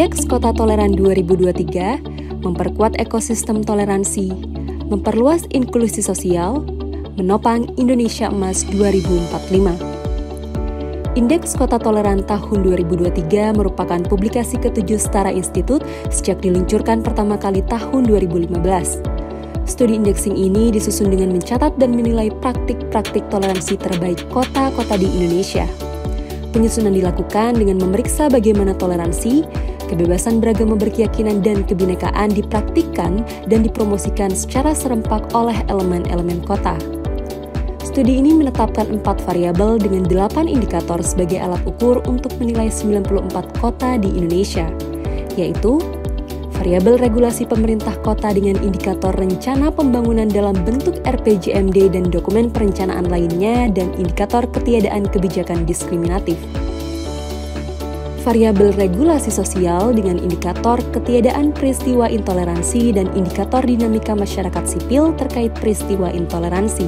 Indeks Kota Toleran 2023 memperkuat ekosistem toleransi, memperluas inklusi sosial, menopang Indonesia Emas 2045. Indeks Kota Toleran tahun 2023 merupakan publikasi ke-7 Setara Institut sejak diluncurkan pertama kali tahun 2015. Studi indeksing ini disusun dengan mencatat dan menilai praktik-praktik toleransi terbaik kota-kota di Indonesia. Penyusunan dilakukan dengan memeriksa bagaimana toleransi, kebebasan beragama berkeyakinan dan kebinekaan dipraktikkan dan dipromosikan secara serempak oleh elemen-elemen kota. Studi ini menetapkan 4 variabel dengan 8 indikator sebagai alat ukur untuk menilai 94 kota di Indonesia, yaitu variabel regulasi pemerintah kota dengan indikator rencana pembangunan dalam bentuk RPJMD dan dokumen perencanaan lainnya dan indikator ketiadaan kebijakan diskriminatif. Variabel regulasi sosial dengan indikator ketiadaan peristiwa intoleransi dan indikator dinamika masyarakat sipil terkait peristiwa intoleransi.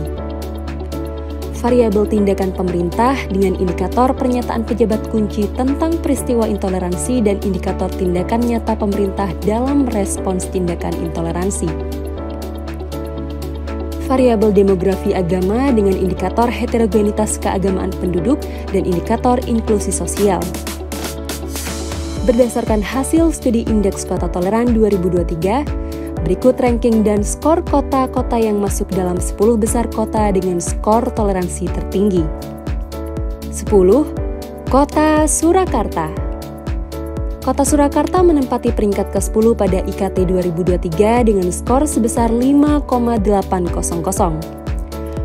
Variabel tindakan pemerintah dengan indikator pernyataan pejabat kunci tentang peristiwa intoleransi dan indikator tindakan nyata pemerintah dalam respons tindakan intoleransi. Variabel demografi agama dengan indikator heterogenitas keagamaan penduduk dan indikator inklusi sosial. Berdasarkan hasil studi Indeks Kota Toleran 2023, berikut ranking dan skor kota-kota yang masuk dalam 10 besar kota dengan skor toleransi tertinggi. 10. Kota Surakarta. Kota Surakarta menempati peringkat ke-10 pada IKT 2023 dengan skor sebesar 5,800.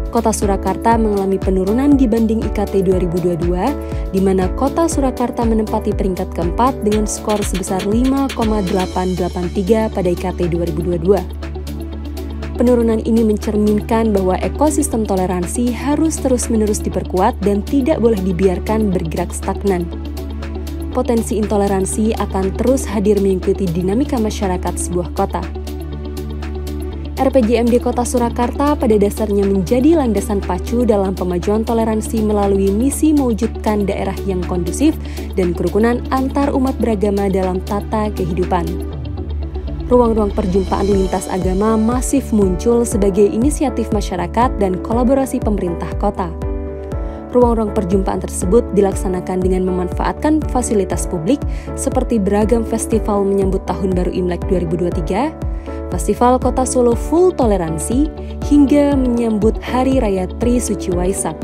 Kota Surakarta mengalami penurunan dibanding IKT 2022, di mana Kota Surakarta menempati peringkat keempat dengan skor sebesar 5,883 pada IKT 2022. Penurunan ini mencerminkan bahwa ekosistem toleransi harus terus-menerus diperkuat dan tidak boleh dibiarkan bergerak stagnan. Potensi intoleransi akan terus hadir mengikuti dinamika masyarakat sebuah kota. RPJMD Kota Surakarta pada dasarnya menjadi landasan pacu dalam pemajuan toleransi melalui misi mewujudkan daerah yang kondusif dan kerukunan antar umat beragama dalam tata kehidupan. Ruang-ruang perjumpaan lintas agama masif muncul sebagai inisiatif masyarakat dan kolaborasi pemerintah kota. Ruang-ruang perjumpaan tersebut dilaksanakan dengan memanfaatkan fasilitas publik seperti beragam festival menyambut Tahun Baru Imlek 2023, Festival Kota Solo Full Toleransi, hingga menyambut Hari Raya Tri Suci Waisak.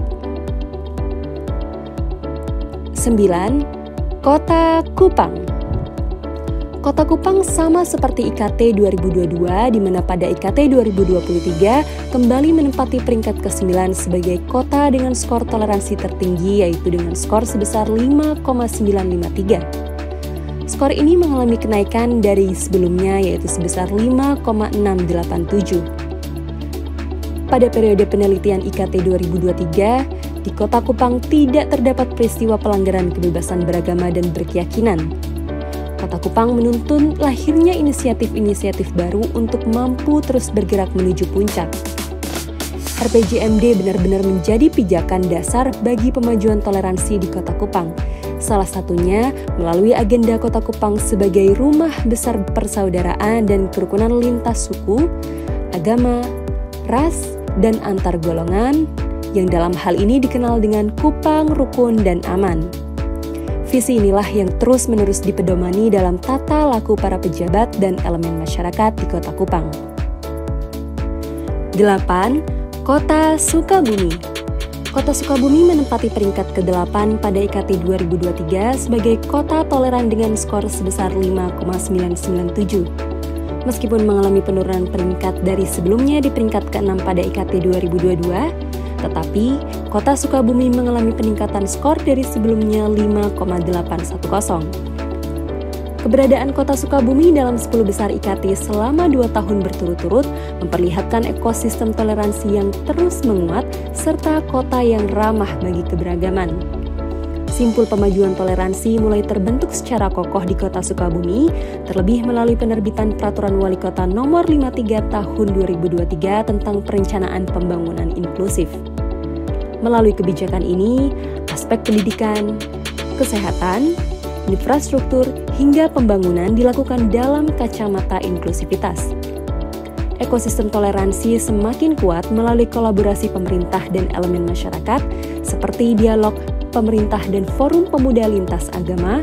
9. Kota Kupang. Kota Kupang sama seperti IKT 2022, di mana pada IKT 2023 kembali menempati peringkat ke-9 sebagai kota dengan skor toleransi tertinggi, yaitu dengan skor sebesar 5,953. Skor ini mengalami kenaikan dari sebelumnya, yaitu sebesar 5,687. Pada periode penelitian IKT 2023, di Kota Kupang tidak terdapat peristiwa pelanggaran kebebasan beragama dan berkeyakinan. Kota Kupang menuntun lahirnya inisiatif-inisiatif baru untuk mampu terus bergerak menuju puncak. RPJMD benar-benar menjadi pijakan dasar bagi pemajuan toleransi di Kota Kupang. Salah satunya melalui agenda Kota Kupang sebagai rumah besar persaudaraan dan kerukunan lintas suku, agama, ras, dan antar golongan, yang dalam hal ini dikenal dengan Kupang Rukun dan Aman. Visi inilah yang terus-menerus dipedomani dalam tata laku para pejabat dan elemen masyarakat di Kota Kupang. 8. Kota Sukabumi. Kota Sukabumi menempati peringkat ke-8 pada IKT 2023 sebagai kota toleran dengan skor sebesar 5,997. Meskipun mengalami penurunan peringkat dari sebelumnya di peringkat ke-6 pada IKT 2022, tetapi Kota Sukabumi mengalami peningkatan skor dari sebelumnya 5,810. Keberadaan Kota Sukabumi dalam 10 besar IKT selama 2 tahun berturut-turut memperlihatkan ekosistem toleransi yang terus menguat serta kota yang ramah bagi keberagaman. Simpul pemajuan toleransi mulai terbentuk secara kokoh di Kota Sukabumi, terlebih melalui penerbitan Peraturan Wali Kota Nomor 53 Tahun 2023 tentang Perencanaan Pembangunan Inklusif. Melalui kebijakan ini, aspek pendidikan, kesehatan, infrastruktur, hingga pembangunan dilakukan dalam kacamata inklusivitas. Ekosistem toleransi semakin kuat melalui kolaborasi pemerintah dan elemen masyarakat seperti dialog pemerintah dan forum pemuda lintas agama,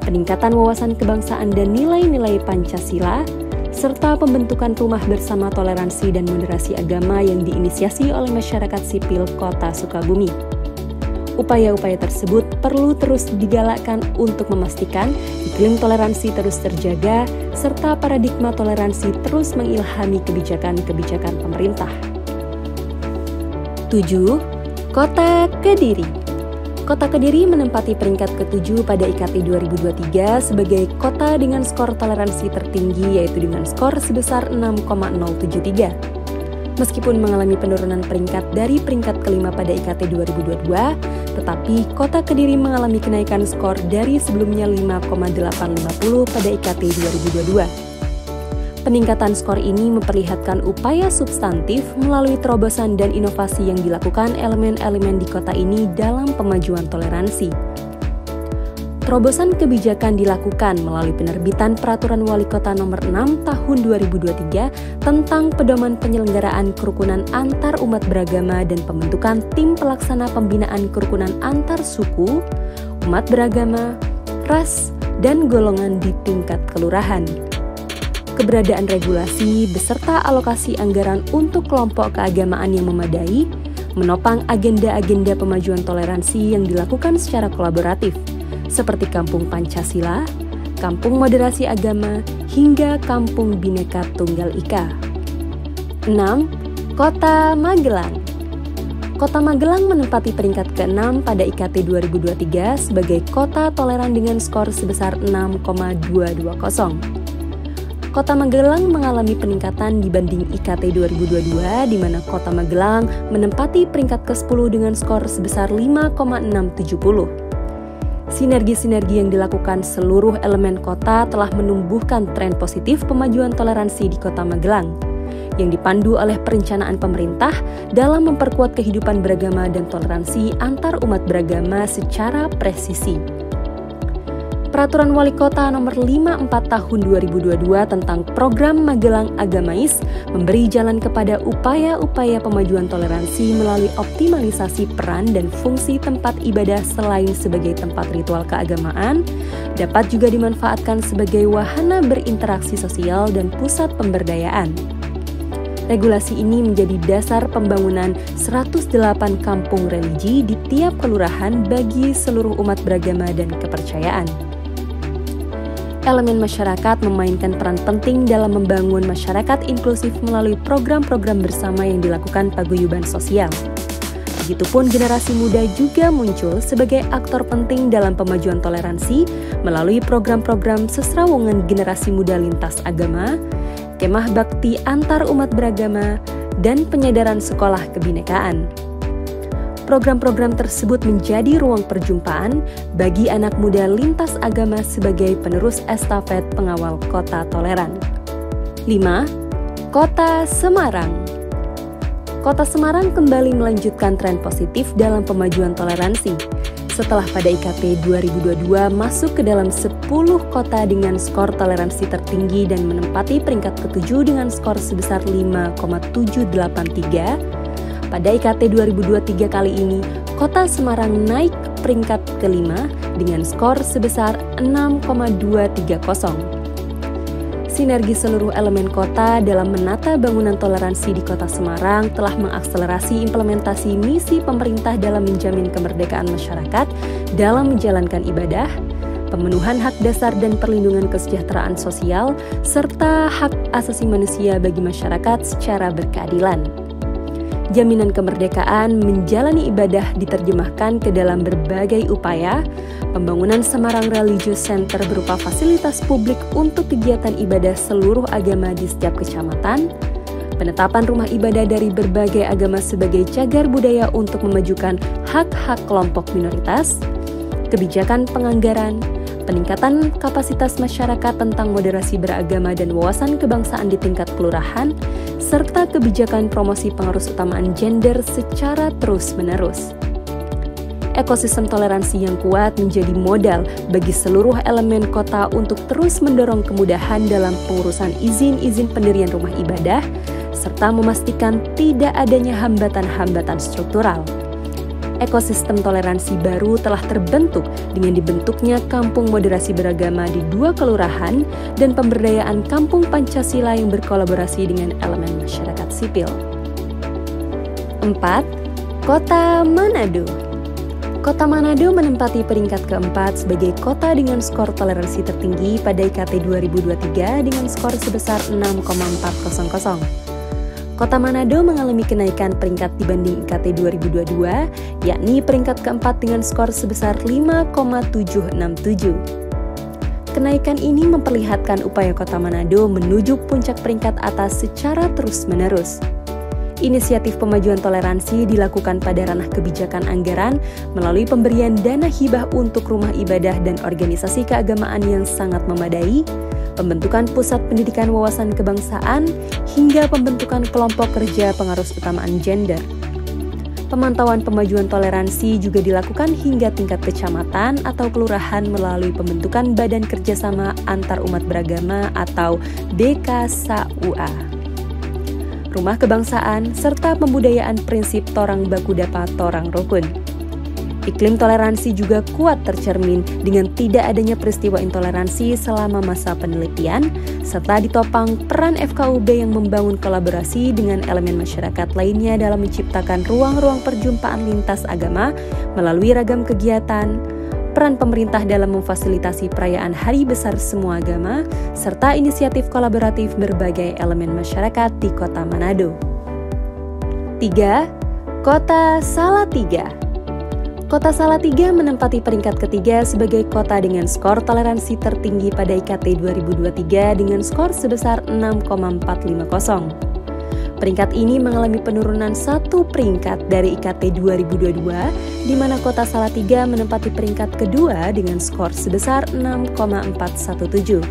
peningkatan wawasan kebangsaan dan nilai-nilai Pancasila, serta pembentukan rumah bersama toleransi dan moderasi agama yang diinisiasi oleh masyarakat sipil Kota Sukabumi. Upaya-upaya tersebut perlu terus digalakkan untuk memastikan iklim toleransi terus terjaga, serta paradigma toleransi terus mengilhami kebijakan-kebijakan pemerintah. 7. Kota Kediri. Kota Kediri menempati peringkat ke-7 pada IKT 2023 sebagai kota dengan skor toleransi tertinggi, yaitu dengan skor sebesar 6,073. Meskipun mengalami penurunan peringkat dari peringkat kelima pada IKT 2022, tetapi Kota Kediri mengalami kenaikan skor dari sebelumnya 5,850 pada IKT 2022. Peningkatan skor ini memperlihatkan upaya substantif melalui terobosan dan inovasi yang dilakukan elemen-elemen di kota ini dalam pemajuan toleransi. Terobosan kebijakan dilakukan melalui penerbitan Peraturan Wali Kota Nomor 6 Tahun 2023 tentang pedoman penyelenggaraan kerukunan antar umat beragama dan pembentukan tim pelaksana pembinaan kerukunan antar suku, umat beragama, ras, dan golongan di tingkat kelurahan. Keberadaan regulasi beserta alokasi anggaran untuk kelompok keagamaan yang memadai menopang agenda-agenda pemajuan toleransi yang dilakukan secara kolaboratif, seperti Kampung Pancasila, Kampung Moderasi Agama, hingga Kampung Bhinneka Tunggal Ika. 6. Kota Magelang. Kota Magelang menempati peringkat ke-6 pada IKT 2023 sebagai kota toleran dengan skor sebesar 6,220. Kota Magelang mengalami peningkatan dibanding IKT 2022, di mana Kota Magelang menempati peringkat ke-10 dengan skor sebesar 5,670. Sinergi-sinergi yang dilakukan seluruh elemen kota telah menumbuhkan tren positif pemajuan toleransi di Kota Magelang, yang dipandu oleh perencanaan pemerintah dalam memperkuat kehidupan beragama dan toleransi antar umat beragama secara presisi. Peraturan Wali Kota Nomor 54 Tahun 2022 tentang Program Magelang Agamais memberi jalan kepada upaya-upaya pemajuan toleransi melalui optimalisasi peran dan fungsi tempat ibadah selain sebagai tempat ritual keagamaan, dapat juga dimanfaatkan sebagai wahana berinteraksi sosial dan pusat pemberdayaan. Regulasi ini menjadi dasar pembangunan 108 kampung religi di tiap kelurahan bagi seluruh umat beragama dan kepercayaan. Elemen masyarakat memainkan peran penting dalam membangun masyarakat inklusif melalui program-program bersama yang dilakukan paguyuban sosial. Begitupun generasi muda juga muncul sebagai aktor penting dalam pemajuan toleransi melalui program-program sesrawungan generasi muda lintas agama, kemah bakti antar umat beragama, dan penyadaran sekolah kebinekaan. Program-program tersebut menjadi ruang perjumpaan bagi anak muda lintas agama sebagai penerus estafet pengawal kota toleran. 5. Kota Semarang. Kota Semarang kembali melanjutkan tren positif dalam pemajuan toleransi setelah pada IKT 2022 masuk ke dalam 10 kota dengan skor toleransi tertinggi dan menempati peringkat ke-7 dengan skor sebesar 5,783. Pada IKT 2023 kali ini, Kota Semarang naik peringkat ke-5 dengan skor sebesar 6,230. Sinergi seluruh elemen kota dalam menata bangunan toleransi di Kota Semarang telah mengakselerasi implementasi misi pemerintah dalam menjamin kemerdekaan masyarakat dalam menjalankan ibadah, pemenuhan hak dasar dan perlindungan kesejahteraan sosial, serta hak asasi manusia bagi masyarakat secara berkeadilan. Jaminan kemerdekaan menjalani ibadah diterjemahkan ke dalam berbagai upaya, pembangunan Semarang Religious Center berupa fasilitas publik untuk kegiatan ibadah seluruh agama di setiap kecamatan, penetapan rumah ibadah dari berbagai agama sebagai cagar budaya untuk memajukan hak-hak kelompok minoritas, kebijakan penganggaran, peningkatan kapasitas masyarakat tentang moderasi beragama dan wawasan kebangsaan di tingkat kelurahan, serta kebijakan promosi pengarus utamaan gender secara terus-menerus. Ekosistem toleransi yang kuat menjadi modal bagi seluruh elemen kota untuk terus mendorong kemudahan dalam pengurusan izin-izin pendirian rumah ibadah, serta memastikan tidak adanya hambatan-hambatan struktural. Ekosistem toleransi baru telah terbentuk dengan dibentuknya Kampung Moderasi Beragama di 2 kelurahan dan pemberdayaan Kampung Pancasila yang berkolaborasi dengan elemen masyarakat sipil. 4. Kota Manado. Kota Manado menempati peringkat keempat sebagai kota dengan skor toleransi tertinggi pada IKT 2023 dengan skor sebesar 6,400. Kota Manado mengalami kenaikan peringkat dibanding IKT 2022, yakni peringkat keempat dengan skor sebesar 5,767. Kenaikan ini memperlihatkan upaya Kota Manado menuju puncak peringkat atas secara terus-menerus. Inisiatif pemajuan toleransi dilakukan pada ranah kebijakan anggaran melalui pemberian dana hibah untuk rumah ibadah dan organisasi keagamaan yang sangat memadai, pembentukan pusat pendidikan wawasan kebangsaan, hingga pembentukan kelompok kerja pengarus utamaan gender. Pemantauan pemajuan toleransi juga dilakukan hingga tingkat kecamatan atau kelurahan melalui pembentukan Badan Kerjasama Antar Umat Beragama atau BKSAUA. Rumah kebangsaan, serta pembudayaan prinsip Torang Baku Dapa Torang Rukun. Iklim toleransi juga kuat tercermin dengan tidak adanya peristiwa intoleransi selama masa penelitian, serta ditopang peran FKUB yang membangun kolaborasi dengan elemen masyarakat lainnya dalam menciptakan ruang-ruang perjumpaan lintas agama melalui ragam kegiatan, peran pemerintah dalam memfasilitasi perayaan Hari Besar Semua Agama, serta inisiatif kolaboratif berbagai elemen masyarakat di Kota Manado. 3. Kota Salatiga. Kota Salatiga menempati peringkat ketiga sebagai kota dengan skor toleransi tertinggi pada IKT 2023 dengan skor sebesar 6,450. Peringkat ini mengalami penurunan 1 peringkat dari IKT 2022, di mana Kota Salatiga menempati peringkat kedua dengan skor sebesar 6,417.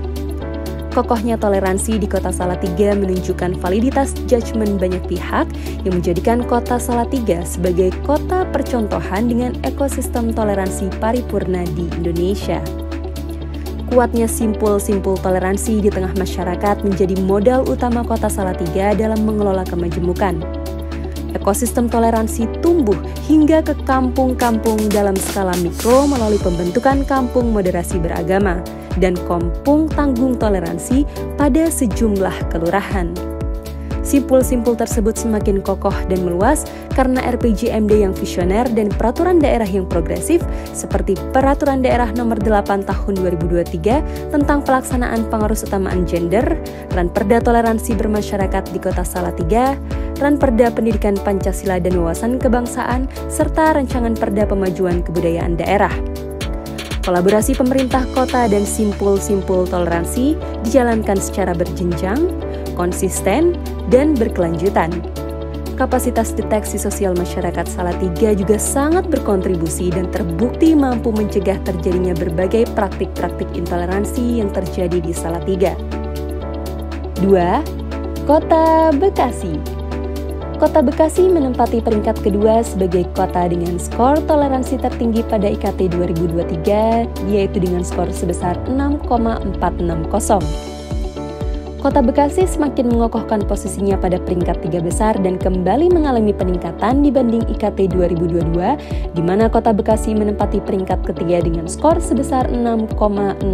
Kokohnya toleransi di Kota Salatiga menunjukkan validitas judgement banyak pihak yang menjadikan Kota Salatiga sebagai kota percontohan dengan ekosistem toleransi paripurna di Indonesia. Kuatnya simpul-simpul toleransi di tengah masyarakat menjadi modal utama Kota Salatiga dalam mengelola kemajemukan. Ekosistem toleransi tumbuh hingga ke kampung-kampung dalam skala mikro melalui pembentukan Kampung Moderasi Beragama dan Kampung Tanggung Toleransi pada sejumlah kelurahan. Simpul-simpul tersebut semakin kokoh dan meluas karena RPJMD yang visioner dan peraturan daerah yang progresif seperti Peraturan Daerah Nomor 8 Tahun 2023 tentang pelaksanaan pengarus utamaan gender, Ranperda Toleransi Bermasyarakat di Kota Salatiga, Ranperda Pendidikan Pancasila dan Wawasan Kebangsaan, serta Rancangan Perda Pemajuan Kebudayaan Daerah. Kolaborasi pemerintah kota dan simpul-simpul toleransi dijalankan secara berjenjang, konsisten, dan berkelanjutan. Kapasitas deteksi sosial masyarakat Salatiga juga sangat berkontribusi dan terbukti mampu mencegah terjadinya berbagai praktik-praktik intoleransi yang terjadi di Salatiga. 2. Kota Bekasi. Kota Bekasi menempati peringkat kedua sebagai kota dengan skor toleransi tertinggi pada IKT 2023, yaitu dengan skor sebesar 6,460. Kota Bekasi semakin mengokohkan posisinya pada peringkat 3 besar dan kembali mengalami peningkatan dibanding IKT 2022, di mana Kota Bekasi menempati peringkat ketiga dengan skor sebesar 6,080.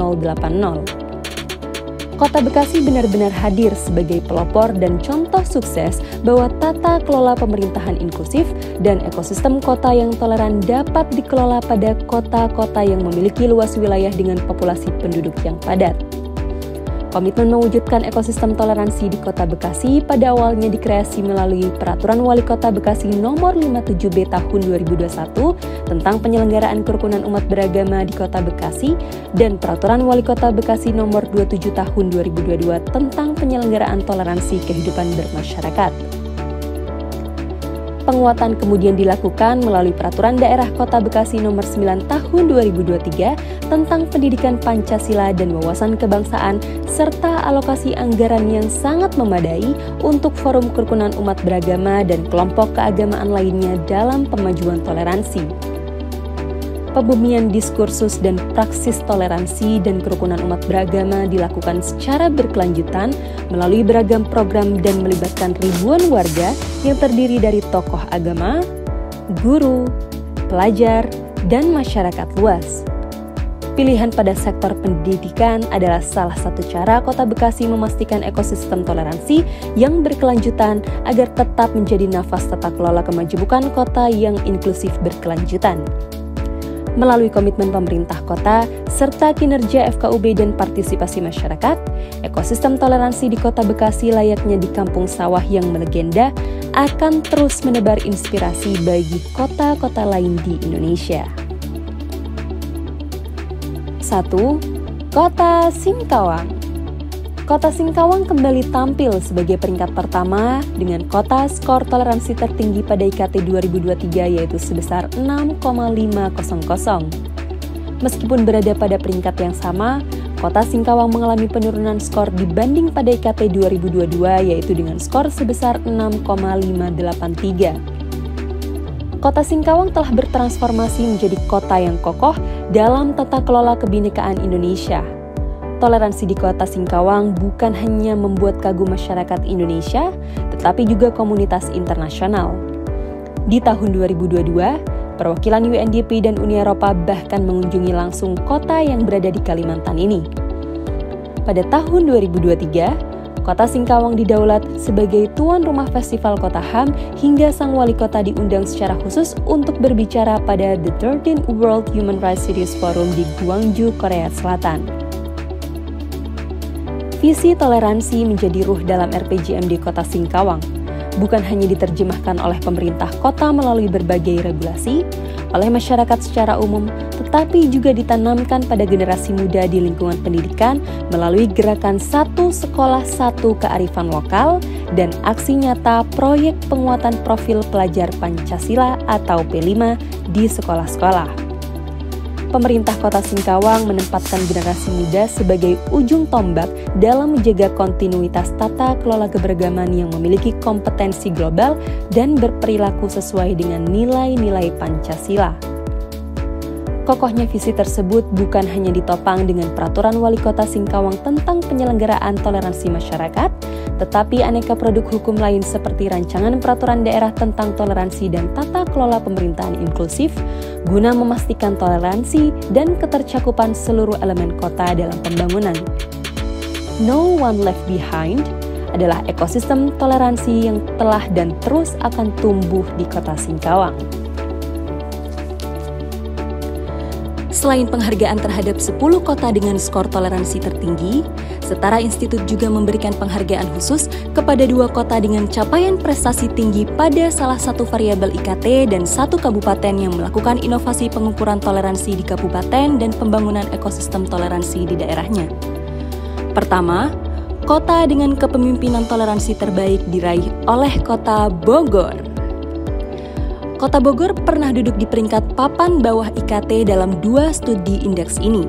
Kota Bekasi benar-benar hadir sebagai pelopor dan contoh sukses bahwa tata kelola pemerintahan inklusif dan ekosistem kota yang toleran dapat dikelola pada kota-kota yang memiliki luas wilayah dengan populasi penduduk yang padat. Komitmen mewujudkan ekosistem toleransi di Kota Bekasi pada awalnya dikreasi melalui Peraturan Wali Kota Bekasi Nomor 57B Tahun 2021 tentang penyelenggaraan kerukunan umat beragama di Kota Bekasi dan Peraturan Wali Kota Bekasi Nomor 27 Tahun 2022 tentang penyelenggaraan toleransi kehidupan bermasyarakat. Penguatan kemudian dilakukan melalui Peraturan Daerah Kota Bekasi Nomor 9 Tahun 2023 tentang pendidikan Pancasila dan wawasan kebangsaan serta alokasi anggaran yang sangat memadai untuk forum kerukunan umat beragama dan kelompok keagamaan lainnya dalam pemajuan toleransi. Pembumian diskursus dan praksis toleransi dan kerukunan umat beragama dilakukan secara berkelanjutan melalui beragam program dan melibatkan ribuan warga yang terdiri dari tokoh agama, guru, pelajar, dan masyarakat luas. Pilihan pada sektor pendidikan adalah salah satu cara Kota Bekasi memastikan ekosistem toleransi yang berkelanjutan agar tetap menjadi nafas tata kelola kemajemukan kota yang inklusif berkelanjutan. Melalui komitmen pemerintah kota, serta kinerja FKUB dan partisipasi masyarakat, ekosistem toleransi di Kota Bekasi layaknya di kampung sawah yang melegenda akan terus menebar inspirasi bagi kota-kota lain di Indonesia. 1. Kota Singkawang. Kota Singkawang kembali tampil sebagai peringkat pertama dengan kota skor toleransi tertinggi pada IKT 2023 yaitu sebesar 6,500. Meskipun berada pada peringkat yang sama, Kota Singkawang mengalami penurunan skor dibanding pada IKT 2022 yaitu dengan skor sebesar 6,583. Kota Singkawang telah bertransformasi menjadi kota yang kokoh dalam tata kelola kebinekaan Indonesia. Toleransi di Kota Singkawang bukan hanya membuat kagum masyarakat Indonesia, tetapi juga komunitas internasional. Di tahun 2022, perwakilan UNDP dan Uni Eropa bahkan mengunjungi langsung kota yang berada di Kalimantan ini. Pada tahun 2023, Kota Singkawang didaulat sebagai tuan rumah Festival Kota HAM hingga sang wali kota diundang secara khusus untuk berbicara pada The 13th World Human Rights Cities Forum di Gwangju, Korea Selatan. Visi toleransi menjadi ruh dalam RPJMD Kota Singkawang, bukan hanya diterjemahkan oleh pemerintah kota melalui berbagai regulasi, oleh masyarakat secara umum, tetapi juga ditanamkan pada generasi muda di lingkungan pendidikan melalui gerakan Satu Sekolah Satu Kearifan Lokal dan aksi nyata proyek penguatan profil pelajar Pancasila atau P5 di sekolah-sekolah. Pemerintah Kota Singkawang menempatkan generasi muda sebagai ujung tombak dalam menjaga kontinuitas tata kelola keberagaman yang memiliki kompetensi global dan berperilaku sesuai dengan nilai-nilai Pancasila. Kokohnya visi tersebut bukan hanya ditopang dengan peraturan Wali Kota Singkawang tentang penyelenggaraan toleransi masyarakat, tetapi aneka produk hukum lain seperti rancangan peraturan daerah tentang toleransi dan tata kelola pemerintahan inklusif, guna memastikan toleransi dan ketercakupan seluruh elemen kota dalam pembangunan. No One Left Behind adalah ekosistem toleransi yang telah dan terus akan tumbuh di Kota Singkawang. Selain penghargaan terhadap 10 kota dengan skor toleransi tertinggi, Setara Institut juga memberikan penghargaan khusus kepada 2 kota dengan capaian prestasi tinggi pada salah satu variabel IKT dan 1 kabupaten yang melakukan inovasi pengukuran toleransi di kabupaten dan pembangunan ekosistem toleransi di daerahnya. Pertama, kota dengan kepemimpinan toleransi terbaik diraih oleh Kota Bogor. Kota Bogor pernah duduk di peringkat papan bawah IKT dalam 2 studi indeks ini.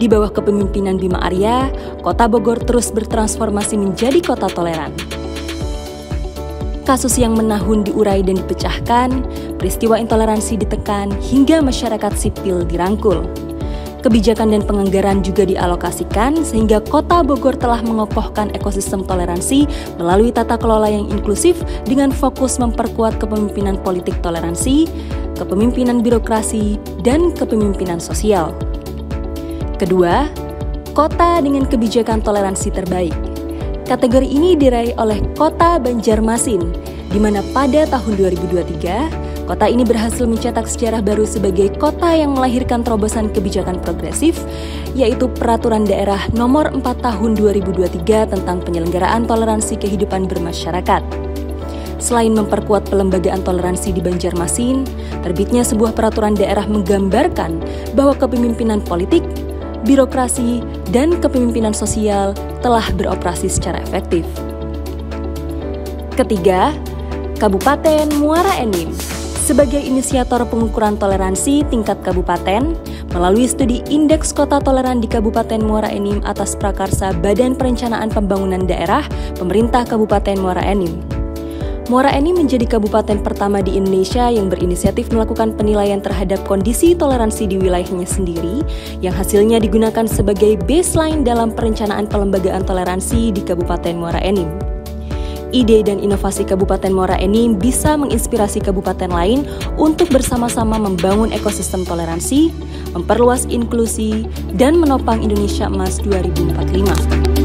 Di bawah kepemimpinan Bima Arya, Kota Bogor terus bertransformasi menjadi kota toleran. Kasus yang menahun diurai dan dipecahkan, peristiwa intoleransi ditekan, hingga masyarakat sipil dirangkul. Kebijakan dan penganggaran juga dialokasikan sehingga Kota Bogor telah mengokohkan ekosistem toleransi melalui tata kelola yang inklusif dengan fokus memperkuat kepemimpinan politik toleransi, kepemimpinan birokrasi, dan kepemimpinan sosial. Kedua, kota dengan kebijakan toleransi terbaik. Kategori ini diraih oleh Kota Banjarmasin, di mana pada tahun 2023, kota ini berhasil mencetak sejarah baru sebagai kota yang melahirkan terobosan kebijakan progresif, yaitu Peraturan Daerah Nomor 4 Tahun 2023 tentang penyelenggaraan toleransi kehidupan bermasyarakat. Selain memperkuat pelembagaan toleransi di Banjarmasin, terbitnya sebuah peraturan daerah menggambarkan bahwa kepemimpinan politik, birokrasi, dan kepemimpinan sosial telah beroperasi secara efektif. Ketiga, Kabupaten Muara Enim. Sebagai inisiator pengukuran toleransi tingkat kabupaten, melalui studi Indeks Kota Toleran di Kabupaten Muara Enim atas prakarsa Badan Perencanaan Pembangunan Daerah, Pemerintah Kabupaten Muara Enim. Muara Enim menjadi kabupaten pertama di Indonesia yang berinisiatif melakukan penilaian terhadap kondisi toleransi di wilayahnya sendiri, yang hasilnya digunakan sebagai baseline dalam perencanaan pelembagaan toleransi di Kabupaten Muara Enim. Ide dan inovasi Kabupaten Muara Enim bisa menginspirasi kabupaten lain untuk bersama-sama membangun ekosistem toleransi, memperluas inklusi, dan menopang Indonesia Emas 2045.